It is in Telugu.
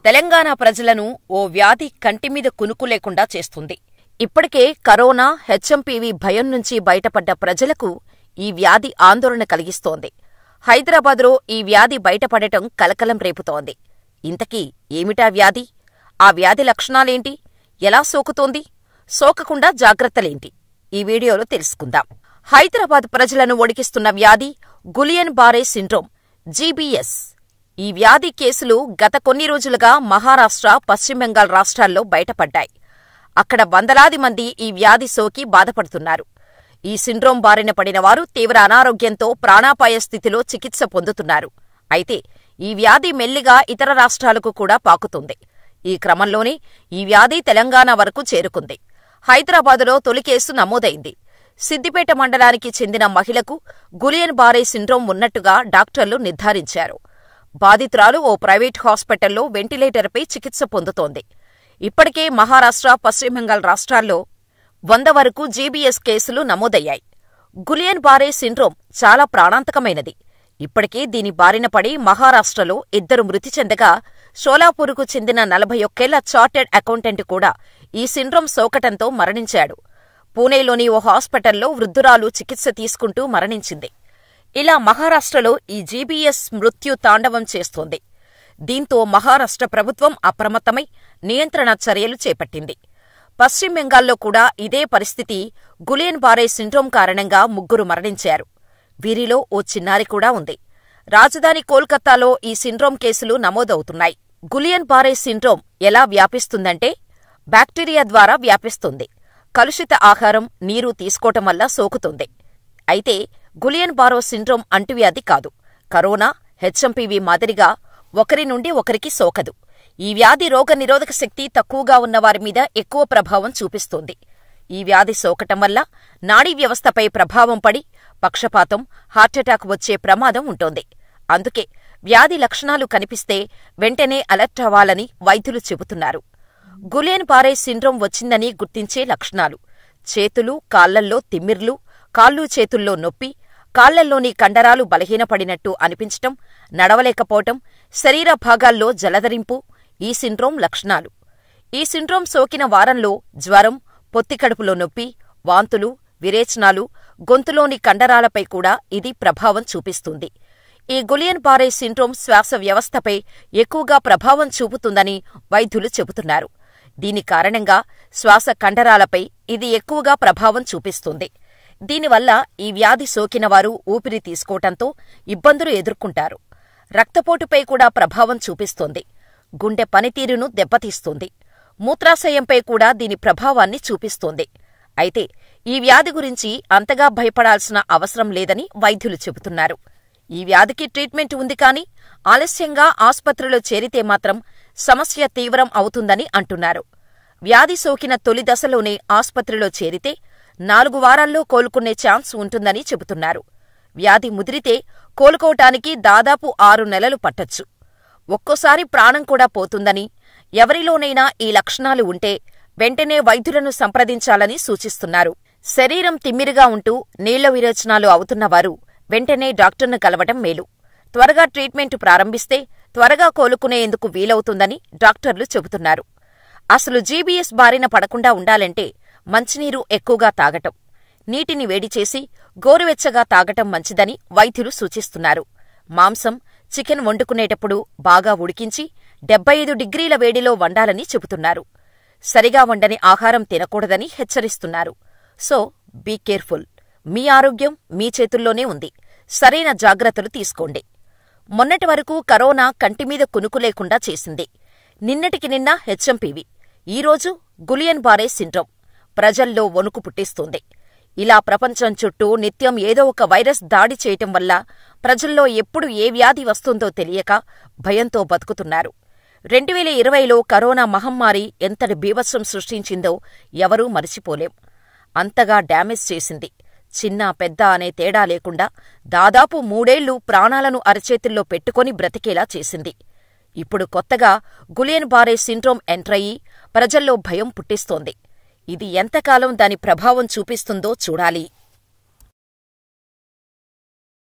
తెలంగాణ ప్రజలను ఓ వ్యాధి కంటిమీద కునుకు లేకుండా చేస్తుంది. ఇప్పటికే కరోనా, హెచ్ఎంపీవీ భయం నుంచి బయటపడ్డ ప్రజలకు ఈ వ్యాధి ఆందోళన కలిగిస్తోంది. హైదరాబాద్లో ఈ వ్యాధి బయటపడటం కలకలం రేపుతోంది. ఇంతకీ ఏమిటా వ్యాధి? ఆ వ్యాధి లక్షణాలేంటి? ఎలా సోకుతోంది? సోకకుండా జాగ్రత్తలేంటి? ఈ వీడియోలో తెలుసుకుందాం. హైదరాబాద్ ప్రజలను వణికిస్తున్న వ్యాధి గులియన్ బారే సిండ్రోమ్ జీబీఎస్. ఈ వ్యాధి కేసులు గత కొన్ని రోజులుగా మహారాష్ట్ర, పశ్చిమ బెంగాల్ రాష్ట్రాల్లో బయటపడ్డాయి. అక్కడ వందలాది మంది ఈ వ్యాధి సోకి బాధపడుతున్నారు. ఈ సిండ్రోమ్ బారిన పడినవారు తీవ్ర అనారోగ్యంతో ప్రాణాపాయ స్థితిలో చికిత్స పొందుతున్నారు. అయితే ఈ వ్యాధి మెల్లిగా ఇతర రాష్ట్రాలకు కూడా పాకుతుంది. ఈ క్రమంలోనే ఈ వ్యాధి తెలంగాణ వరకు చేరుకుంది. హైదరాబాదులో తొలి కేసు నమోదైంది. సిద్దిపేట మండలానికి చెందిన మహిళకు గులియన్ బారే సిండ్రోమ్ ఉన్నట్టుగా డాక్టర్లు నిర్ధారించారు. బాధితురాలు ఓ ప్రైవేట్ హాస్పిటల్లో వెంటిలేటర్పై చికిత్స పొందుతోంది. ఇప్పటికే మహారాష్ట్ర, పశ్చిమ బెంగాల్ రాష్ట్రాల్లో 100 వరకు జీబీఎస్ కేసులు నమోదయ్యాయి. గులియన్ బారే సిండ్రోమ్ చాలా ప్రాణాంతకమైనది. ఇప్పటికే దీని బారిన పడి మహారాష్ట్రలో 2 మృతి చెందగా, షోలాపూర్కు చెందిన 41 ఏళ్ల చార్టెడ్ అకౌంటెంట్ కూడా ఈ సిండ్రోమ్ సోకటంతో మరణించాడు. పూణేలోని ఓ హాస్పిటల్లో వృద్ధురాలు చికిత్స తీసుకుంటూ మరణించింది. ఇలా మహారాష్ట్రలో ఈ జీబీఎస్ మృత్యు తాండవం చేస్తోంది. దీంతో మహారాష్ట్ర ప్రభుత్వం అప్రమత్తమై నియంత్రణ చర్యలు చేపట్టింది. పశ్చిమ బెంగాల్లో కూడా ఇదే పరిస్థితి. గులియన్ బారే సిండ్రోమ్ కారణంగా 3 మరణించారు. వీరిలో ఓ చిన్నారి కూడా ఉంది. రాజధాని కోల్కతాలో ఈ సిండ్రోమ్ కేసులు నమోదవుతున్నాయి. గులియన్ బారే సిండ్రోమ్ ఎలా వ్యాపిస్తుందంటే, బ్యాక్టీరియా ద్వారా వ్యాపిస్తుంది. కలుషిత ఆహారం, నీరు తీసుకోవటం వల్ల సోకుతుంది. అయితే గులియన్ బారే సిండ్రోమ్ అంటువ్యాధి కాదు. కరోనా, హెచ్ఎంపీవీ మాదిరిగా ఒకరి నుండి ఒకరికి సోకదు. ఈ వ్యాధి రోగనిరోధక శక్తి తక్కువగా ఉన్నవారి మీద ఎక్కువ ప్రభావం చూపిస్తుంది. ఈ వ్యాధి సోకటం వల్ల నాడీ వ్యవస్థపై ప్రభావం పడి పక్షపాతం, హార్ట్అటాక్ వచ్చే ప్రమాదం ఉంటుంది. అందుకే వ్యాధి లక్షణాలు కనిపిస్తే వెంటనే అలర్ట్ అవ్వాలని వైద్యులు చెబుతున్నారు. గులియన్ బారే సిండ్రోమ్ వచ్చిందని గుర్తించే లక్షణాలు: చేతులు, కాళ్లల్లో తిమ్మిర్లు, కాళ్ళు చేతుల్లో నొప్పి, కాళ్లల్లోని కండరాలు బలహీనపడినట్టు అనిపించటం, నడవలేకపోవటం, శరీర భాగాల్లో జలధరింపు ఈ సిండ్రోమ్ లక్షణాలు. ఈ సిండ్రోమ్ సోకిన వారంలో జ్వరం, పొత్తికడుపులో నొప్పి, వాంతులు, విరేచనాలు, గొంతులోని కండరాలపై కూడా ఇది ప్రభావం చూపిస్తుంది. ఈ గులియన్ బారే సిండ్రోమ్ శ్వాస వ్యవస్థపై ఎక్కువగా ప్రభావం చూపుతుందని వైద్యులు చెబుతున్నారు. దీని కారణంగా శ్వాస కండరాలపై ఇది ఎక్కువగా ప్రభావం చూపిస్తుంది. దీనివల్ల ఈ వ్యాధి సోకినవారు ఊపిరి తీసుకోవటంతో ఇబ్బందులు ఎదుర్కొంటారు. రక్తపోటుపై కూడా ప్రభావం చూపిస్తుంది. గుండె పనితీరును దెబ్బతీస్తుంది. మూత్రాశయంపై కూడా దీని ప్రభావాన్ని చూపిస్తుంది. అయితే ఈ వ్యాధి గురించి అంతగా భయపడాల్సిన అవసరం లేదని వైద్యులు చెబుతున్నారు. ఈ వ్యాధికి ట్రీట్మెంట్ ఉంది కానీ ఆలస్యంగా ఆస్పత్రిలో చేరితే మాత్రం సమస్య తీవ్రం అవుతుందని అంటున్నారు. వ్యాధి సోకిన తొలి దశలోనే ఆస్పత్రిలో చేరితే 4 వారాల్లో కోలుకునే ఛాన్స్ ఉంటుందని చెబుతున్నారు. వ్యాధి ముదిరితే కోలుకోవటానికి దాదాపు 6 నెలలు పట్టొచ్చు. ఒక్కోసారి ప్రాణం కూడా పోతుందని, ఎవరిలోనైనా ఈ లక్షణాలు ఉంటే వెంటనే వైద్యులను సంప్రదించాలని సూచిస్తున్నారు. శరీరం తిమ్మిరిగా ఉంటూ నీళ్ల విరేచనాలు అవుతున్నవారు వెంటనే డాక్టర్ను కలవటం మేలు. త్వరగా ట్రీట్మెంట్ ప్రారంభిస్తే త్వరగా కోలుకునేందుకు వీలవుతుందని డాక్టర్లు చెబుతున్నారు. అసలు జీబీఎస్ బారిన పడకుండా ఉండాలంటే మంచినీరు ఎక్కువగా తాగటం, నీటిని వేడిచేసి గోరువెచ్చగా తాగటం మంచిదని వైద్యులు సూచిస్తున్నారు. మాంసం, చికెన్ వండుకునేటప్పుడు బాగా ఉడికించి 75 డిగ్రీల వేడిలో వండాలని చెబుతున్నారు. సరిగా వండని ఆహారం తినకూడదని హెచ్చరిస్తున్నారు. So be careful. మీ ఆరోగ్యం మీ చేతుల్లోనే ఉంది. సరైన జాగ్రత్తలు తీసుకోండి. మొన్నటి వరకు కరోనా కంటిమీద కునుకు లేకుండా చేసింది. నిన్నటికి నిన్న హెచ్ఎంపీవీ, ఈరోజు గులియన్ బారే సిండ్రోమ్ ప్రజల్లో వణుకు పుట్టిస్తుంది. ఇలా ప్రపంచం చుట్టూ నిత్యం ఏదో ఒక వైరస్ దాడి చేయటం వల్ల ప్రజల్లో ఎప్పుడు ఏ వ్యాధి వస్తుందో తెలియక భయంతో బతుకుతున్నారు. 2020లో కరోనా మహమ్మారి ఎంతటి బీభత్సం సృష్టించిందో ఎవరూ మరిచిపోలేం. అంతగా డ్యామేజ్ చేసింది. చిన్న పెద్ద అనే తేడా లేకుండా దాదాపు 3 ఏళ్లు ప్రాణాలను అరచేతుల్లో పెట్టుకుని బ్రతికేలా చేసింది. ఇప్పుడు కొత్తగా గులియన్ బారే సిండ్రోమ్ ఎంట్రయ్యి ప్రజల్లో భయం పుట్టిస్తోంది. ఇది ఎంతకాలం దాని ప్రభావం చూపిస్తుందో చూడాలి.